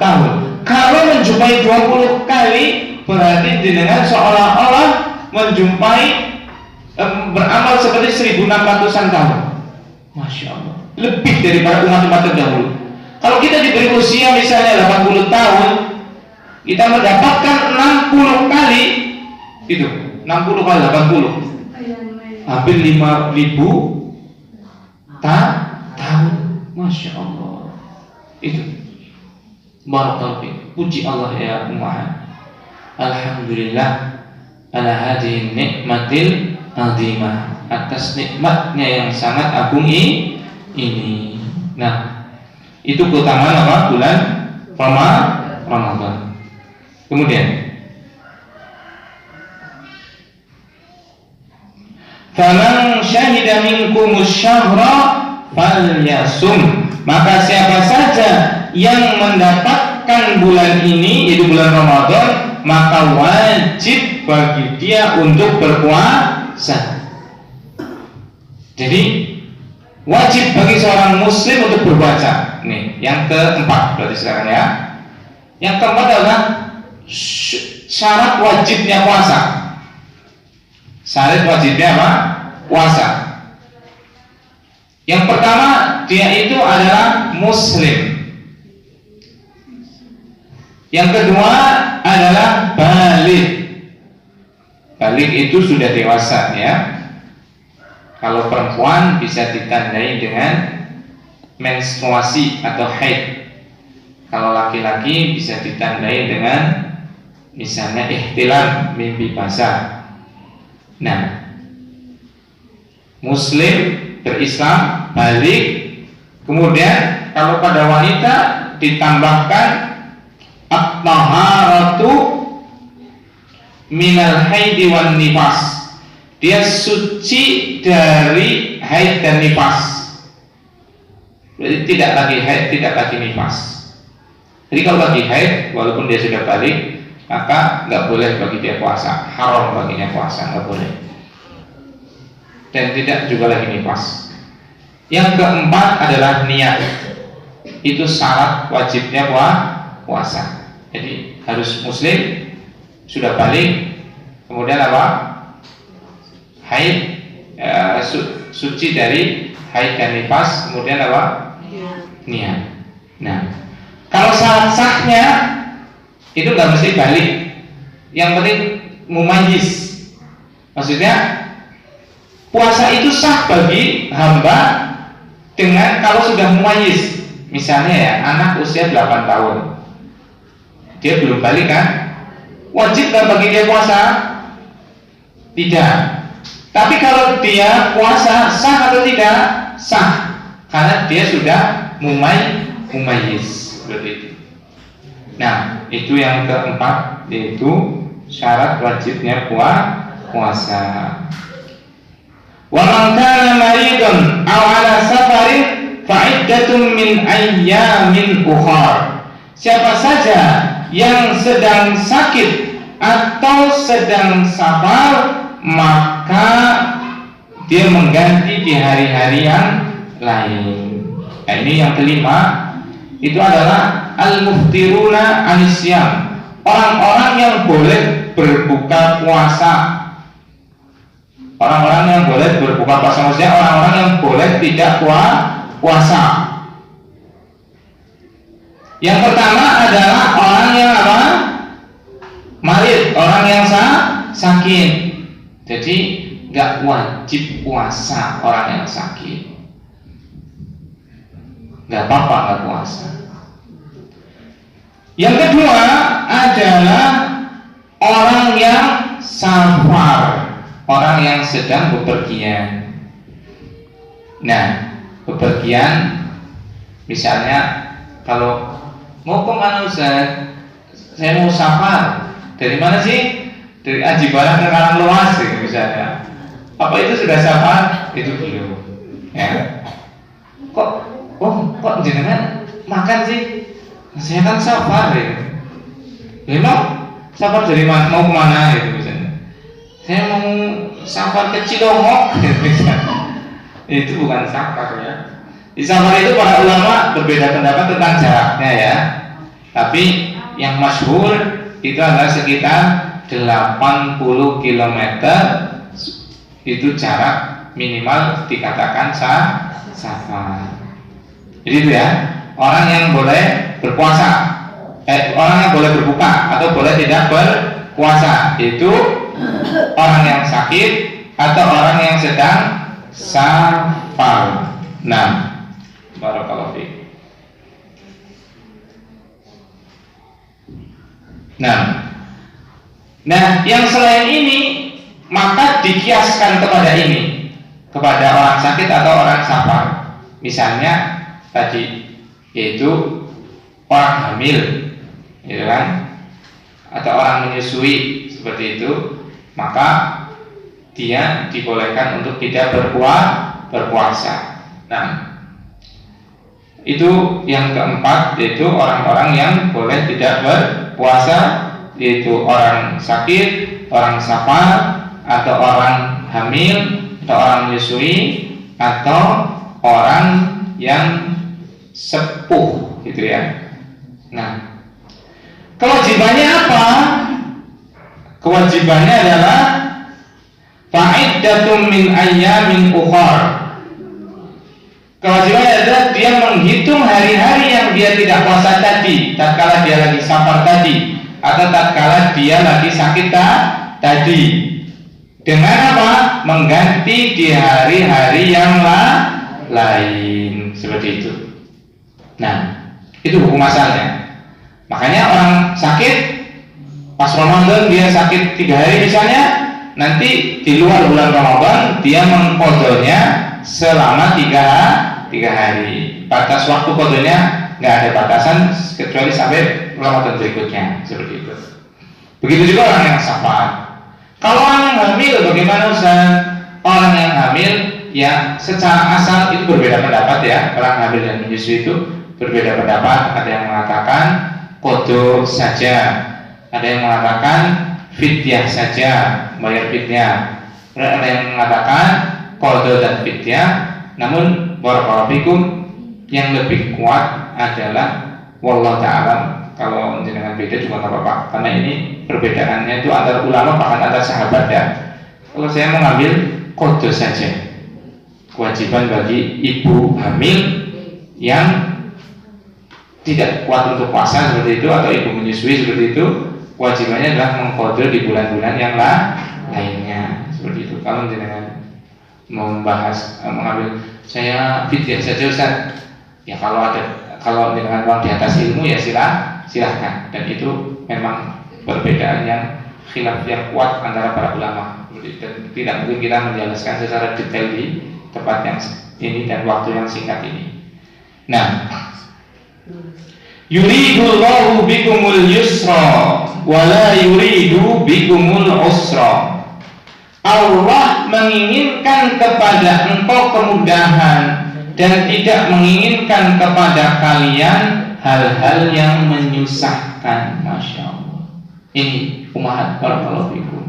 tahun. Kalau menjumpai 20 kali, berarti jenengan seolah-olah menjumpai beramal seperti 1600-an tahun. Masya Allah. Lebih daripada umat-umat terdahulu. Kalau kita diberi usia misalnya 80 tahun, kita mendapatkan 60 kali, itu 60 kali 80, hampir 5000 tahun. Masya Allah. Itu barakallahu. Puji Allah ya umat. Alhamdulillah ala hadhihi nikmatil azimah, atas nikmatnya yang sangat agung ini. Nah, itu keutamaan apa? Bulan Ramadan. Kemudian faman syahida minkumus syahra falyasum, maka siapa saja yang mendapatkan bulan ini, yaitu bulan Ramadan, maka wajib bagi dia untuk berpuasa. Jadi wajib bagi seorang muslim untuk berpuasa. Nih, yang keempat berarti sekarang ya. Yang keempat adalah syarat wajibnya puasa. Syarat wajibnya apa? Puasa. Yang pertama, dia itu adalah muslim. Yang kedua adalah balik. Balik itu sudah dewasa ya. Kalau perempuan bisa ditandai dengan menstruasi atau haid. Kalau laki-laki bisa ditandai dengan misalnya ihtilam, mimpi basah. Nah, muslim, berislam, balik. Kemudian kalau pada wanita ditambahkan at-taharatu minal haidi wan nifas. Dia suci dari haid dan nifas. Berarti tidak lagi haid, tidak lagi nifas. Jadi kalau lagi haid, walaupun dia sudah balik, maka nggak boleh bagi dia puasa, haram baginya puasa, nggak boleh. Dan tidak juga lagi nifas. Yang keempat adalah niat. Itu syarat wajibnya puasa. Jadi harus muslim, sudah balik, kemudian apa? Haid, suci dari haid dan nifas, kemudian apa? Niat. Nah, kalau syarat sahnya itu nggak mesti balik. Yang penting mumayyiz. Maksudnya puasa itu sah bagi hamba dengan kalau sudah mumayyiz. Misalnya ya, anak usia 8 tahun, dia belum balik kan? Wajib nggak bagi dia puasa? Tidak. Tapi kalau dia puasa sah atau tidak? Sah, karena dia sudah mumayyiz seperti itu. Nah, itu yang keempat, yaitu syarat wajibnya puasa. Wa man kana maridun aw ala safarin fa iddatun min ayyamin ukhra. Siapa saja yang sedang sakit atau sedang safar, maka dia mengganti di hari-hari yang lain. Nah, ini yang kelima, itu adalah al-muftiruna anisyam, orang-orang yang boleh berbuka puasa. Orang-orang yang boleh berbuka puasa, maksudnya orang-orang yang boleh tidak puasa. Yang pertama adalah orang yang apa? Marid, orang yang sakit. Jadi nggak wajib puasa orang yang sakit. Nggak apa-apa nggak puasa. Yang kedua adalah orang yang safar, orang yang sedang bepergian. Nah, bepergian misalnya kalau mau kemana Ustaz? Saya mau safar. Dari mana sih? Dari Aji Barang ke Karanglewas misalnya. Apa itu sudah safar? Itu belum. Ya. Kok jenengan makan sih? Saya kan safar ya. Memang safar dari mana? Mau kemana gitu misalnya? Saya mau safar ke Cilongok misalnya. Itu bukan safar ya. Di safar itu para ulama berbeda pendapat tentang jaraknya ya. Tapi yang masyhur itu adalah sekitar 80 km. Itu jarak minimal dikatakan safar. Jadi itu ya, orang yang boleh berpuasa, orang yang boleh berbuka atau boleh tidak berpuasa itu orang yang sakit atau orang yang sedang safar. Nah, barakallahu fiik. Nah, yang selain ini maka dikiaskan kepada ini, kepada orang sakit atau orang safar. Misalnya tadi yaitu orang hamil, gitu kan, atau orang menyusui seperti itu, maka dia dibolehkan untuk tidak berpuasa. Nah, itu yang keempat, yaitu orang-orang yang boleh tidak berpuasa, yaitu orang sakit, orang safar, atau orang hamil, atau orang menyusui, atau orang yang sepuh, gitu ya. Nah, kewajibannya apa? Kewajibannya adalah fa'iddatum min ayyamin ukhar. Kewajibannya adalah dia menghitung hari-hari yang dia tidak puasa tadi, tatkala dia lagi safar tadi, atau tatkala dia lagi sakit tadi. Dengan apa? Mengganti di hari-hari yang lain, seperti itu. Nah, itu hukum asalnya. Makanya orang sakit pas Ramadan, dia sakit 3 hari misalnya, nanti di luar bulan Ramadan dia mengqadhonya selama 3 hari. Batas waktu qadhonya nggak ada batasan kecuali sampai Ramadan berikutnya, seperti itu. Begitu juga orang yang safar. Kalau orang yang hamil bagaimana Ustaz? Orang yang hamil ya secara asal itu berbeda pendapat ya. Orang hamil dan menyusui itu berbeda pendapat. Ada yang mengatakan qadho saja, ada yang mengatakan fidyah saja, bayar fidyah. Ada yang mengatakan qadho dan fidyah. Namun barakallahu fikum, yang lebih kuat adalah wallahu ta'ala. Kalau dengan beda juga nggak apa-apa, karena ini perbedaannya itu antar ulama bahkan antar sahabat ya. Kalau saya mengambil qadho saja, kewajiban bagi ibu hamil yang tidak kuat untuk puasa seperti itu, atau ibu menyusui seperti itu, kewajibannya adalah mengqadho di bulan-bulan yang lainnya, seperti itu. Kalau dengan membahas mengambil saya fidyah saja Ustaz, ya kalau dengan uang di atas ilmu ya silahkan, dan itu memang perbedaan yang khilaf yang kuat antara para ulama, dan tidak mungkin kita menjelaskan secara detail di tempat yang ini dan waktu yang singkat ini. Nah, yuridullahu bikumul yusra wala yuridu bikumul usra. Allah menginginkan kepada engkau kemudahan dan tidak menginginkan kepada kalian hal-hal yang menyusahkan. Masya Allah. Ini umat barakallahu fikum.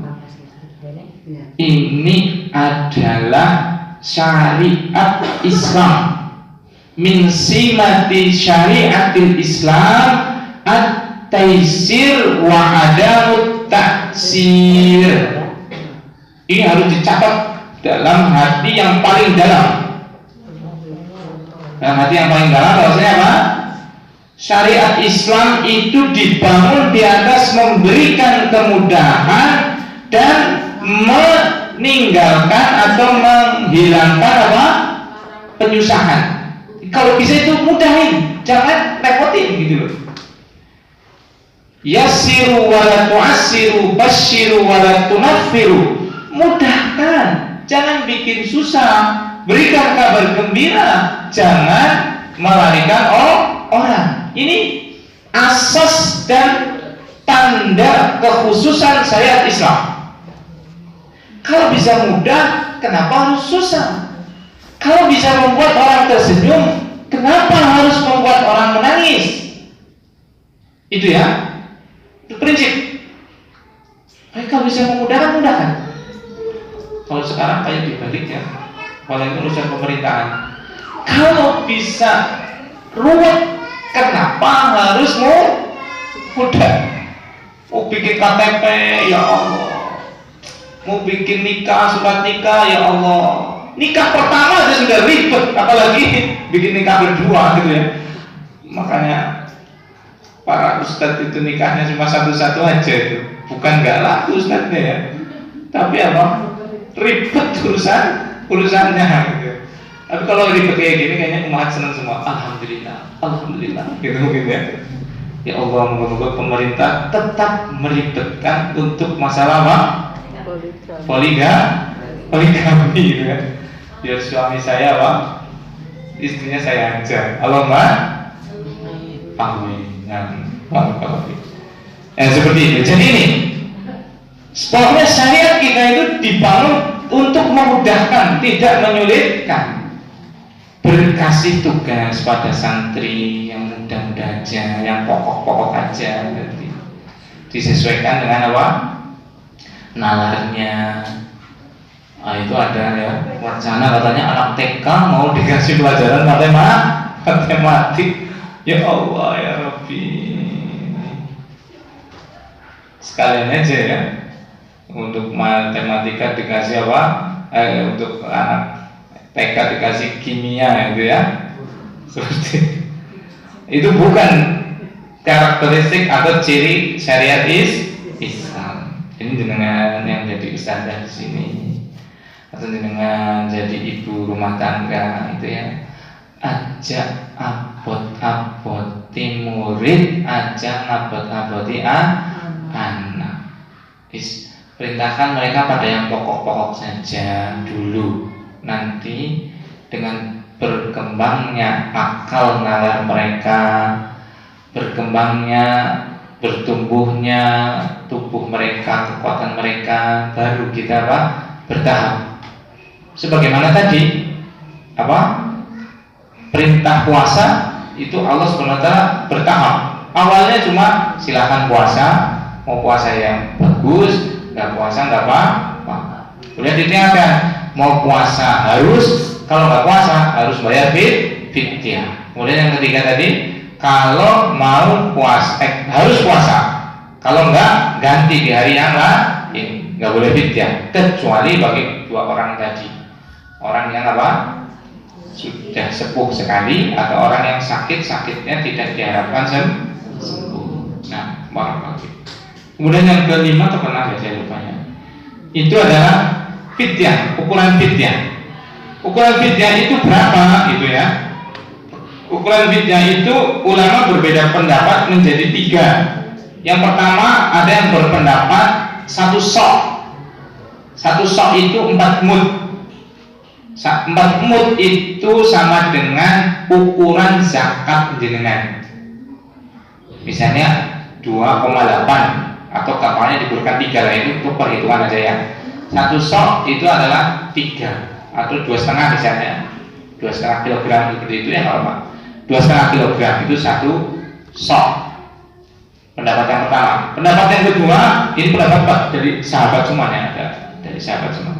Ini adalah syariat Islam. Min simati syariatil Islam at-taisir wa adamut taksir. Ini harus dicatat dalam hati yang paling dalam. Dalam hati yang paling dalam, bahwasanya apa? Syariat Islam itu dibangun di atas memberikan kemudahan dan meninggalkan atau menghilangkan apa? Penyusahan. Kalau bisa itu mudahin, jangan repotin gitu loh. Yassiru wa la tu'assiru, basyiru wa la tunaffiru. Mudahkan, jangan bikin susah. Berikan kabar gembira, jangan melarikan orang. Ini asas dan tanda kekhususan syariat Islam. Kalau bisa mudah, kenapa harus susah? Kalau bisa membuat orang tersenyum, kenapa harus membuat orang menangis? Itu ya, itu prinsip. Kalau bisa memudahkan, mudahkan. Kalau sekarang kayak dibalik ya, apalagi urusan pemerintahan. Kalau bisa ruwet, kenapa harus mudah? Mau bikin KTP, ya Allah. Mau bikin nikah, surat nikah, ya Allah. Nikah pertama aja sudah ribet, apalagi bikin nikah berdua gitu ya. Makanya para ustadz itu nikahnya cuma satu-satu aja itu. Bukan nggak laku ustadznya ya, tapi apa? Ribet urusannya gitu. Tapi kalau ribet kayak gini kayaknya umat senang semua. Alhamdulillah gitu mungkin ya. Ya Allah, moga-moga pemerintah tetap meribetkan untuk masalah apa? Poligami gitu ya. Biar suami saya apa? Istrinya saya aja. Allahumma amin. Seperti itu. Jadi ini pokoknya syariat kita itu dibangun untuk memudahkan, tidak menyulitkan. Berkasih tugas pada santri yang mudah-mudah aja, yang pokok-pokok aja, nanti disesuaikan dengan apa? Nalarnya. Itu ada ya wacana katanya anak TK mau dikasih pelajaran matematik. Ya Allah ya Rabbi. Sekalian aja ya. untuk matematika dikasih apa? Untuk anak TK dikasih kimia gitu ya. Seperti itu bukan karakteristik atau ciri syariat Islam. Ini dengan yang jadi ustazah di sini atau dengan jadi ibu rumah tangga itu ya, ajak abot-aboti murid, ajak abot-aboti anak. Perintahkan mereka pada yang pokok-pokok saja dulu. Nanti dengan berkembangnya akal nalar mereka, berkembangnya, bertumbuhnya tubuh mereka, kekuatan mereka, baru kita bertahap. Sebagaimana tadi perintah puasa itu Allah SWT bertahap. Awalnya cuma silakan puasa, mau puasa yang bagus, nggak puasa nggak apa-apa. Kemudian ditingkatkan, mau puasa harus, kalau nggak puasa harus bayar fidyah. Kemudian yang ketiga tadi, kalau mau puasa harus puasa, kalau nggak ganti di hari yang lain, nggak boleh fidyah, kecuali bagi dua orang tadi, orang yang sudah sepuh sekali atau orang yang sakitnya tidak diharapkan sembuh. Nah, barakallahu. Kemudian yang kelima atau keenam saya lupanya, itu adalah fidyah, ukuran fidyah. Ukuran fidyah itu berapa gitu ya? Ukuran fidyah itu ulama berbeda pendapat menjadi 3. Yang pertama ada yang berpendapat 1 sok. 1 sok itu 4 mud. 4 mud itu sama dengan ukuran zakat jenengan. Misalnya 2,8 atau kapalnya diberikan 3 lah, itu untuk perhitungan aja ya. 1 sok itu adalah 3 atau 2,5 misalnya, 2,5 kilogram seperti itu ya, kalau 2,5 kilogram itu 1 sok. Pendapat yang pertama. Pendapat yang kedua, ini pendapat dari sahabat semuanya, ada dari sahabat semua.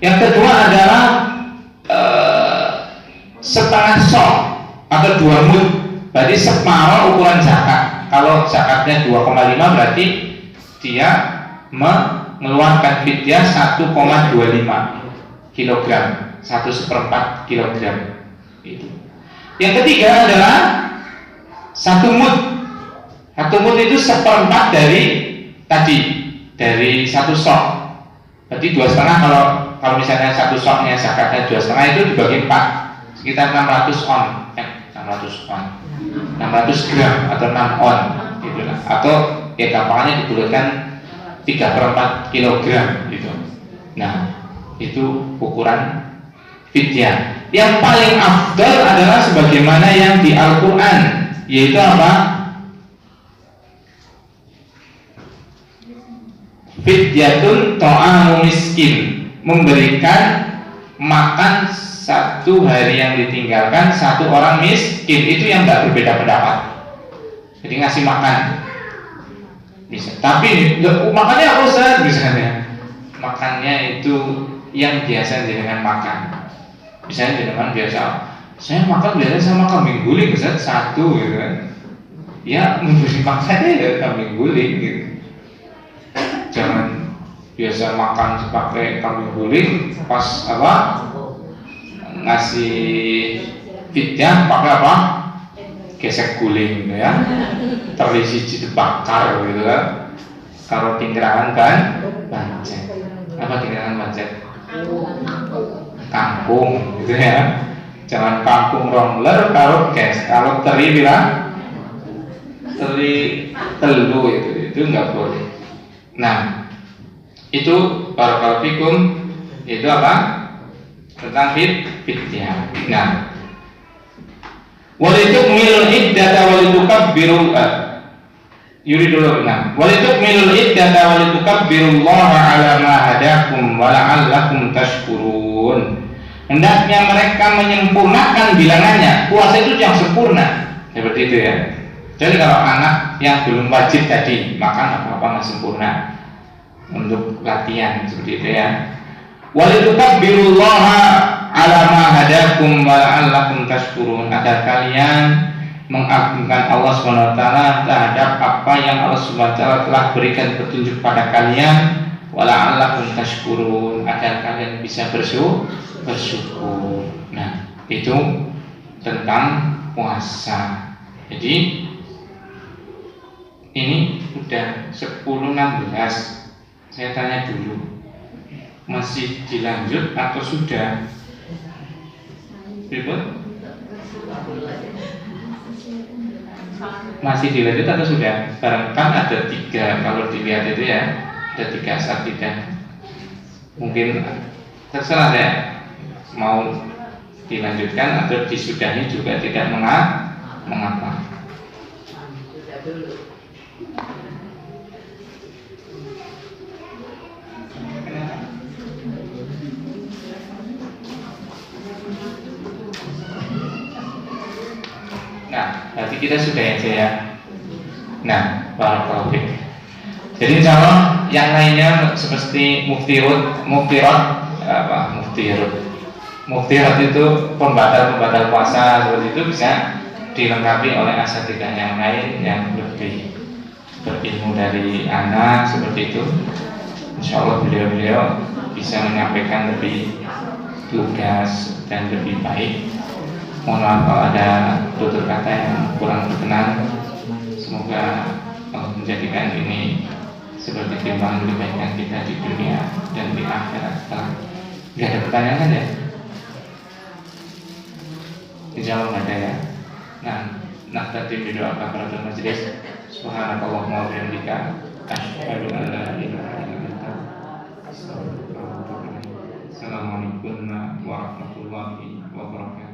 Yang kedua adalah setengah sok atau 2 mud, berarti separuh ukuran zakat. Kalau zakatnya 2,5 berarti dia mengeluarkan fidyah 1,25 kilogram, 1/4 kilogram itu. Yang ketiga adalah 1 mud. 1 mud itu 1/4 dari tadi, dari 1 sok. Berarti 2,5 kalau misalnya 1 soknya zakatnya 2,5 itu dibagi 4, sekitar 600 on. 600 gram atau 6 on gitu lah. Atau ya gampangnya dibulatkan 3/4 kilogram gitu. Nah, itu ukuran fidyah. Yang paling afdal adalah sebagaimana yang di Al-Quran, yaitu apa? Fidyatun ta'amu miskin, memberikan makan 1 hari yang ditinggalkan 1 orang miskin. Itu yang nggak berbeda pendapat. Jadi ngasih makan bisa, tapi makannya apa Ustaz? Misalnya makannya itu yang biasa dengan makan. Misalnya dengan biasa, saya makan biasa sama kambing guling Ustaz 1 gitu kan. Ya memberi makannya ya kambing guling gitu. Jangan biasa makan pakai kambing guling, pas ngasih fidyah pakai gesek guling gitu ya, terisi dibakar gitu kan. Kalau tinggirangan bancet, tinggirangan bancet kangkung gitu ya. Jangan kangkung rongler, kalau teri bilang teri telu itu nggak boleh. Nah, itu barakallahu fikum, itu tentang fidyah. Nah, walitukmilul iddata walitukabbiru yuridullah. Nah, walitukmilul iddata walitukabbirullaha ala ma hadakum wa la'allakum tashkurun. Hendaknya mereka menyempurnakan bilangannya. Puasa itu yang sempurna, seperti itu ya. Jadi kalau anak yang belum wajib tadi makan apa-apa nggak sempurna, untuk latihan seperti itu ya. Walitukabbirullaha ala ma hadakum wa la'allakum tashkurun, agar kalian mengagungkan Allah SWT terhadap apa yang Allah SWT telah berikan petunjuk pada kalian, wala'allakum tashkurun, agar kalian bisa bersyukur. Nah, itu tentang puasa. Jadi ini udah 10.16. Saya tanya dulu, masih dilanjut atau sudah? Ribut? Masih dilanjut atau sudah? Kan ada 3, kalau dilihat itu ya, ada 3 asatidah. Mungkin terserah ya, mau dilanjutkan atau disudahi juga tidak mengapa. Nah, berarti kita sudah aja ya. Nah, barakallahu fiik. Jadi insyaallah yang lainnya seperti muftirat itu pembatal puasa, seperti itu bisa dilengkapi oleh asatidah yang lain yang lebih berilmu dari anak, seperti itu. Insyaallah beliau bisa menyampaikan lebih lugas dan lebih baik. Mohon maaf kalau ada tutur kata yang kurang berkenan. Semoga Allah menjadikan ini sebagai timbangan kebaikan kita di dunia dan di akhirat. Tidak ada pertanyaan kan ya? Insyaallah ada ya. Nah tadi berdoa kafaratul majlis. Subhanakallahumma wa bihamdika asyhadu an la ilaha illa anta astaghfiruka wa atubu ilaik. Assalamualaikum warahmatullahi wabarakatuh.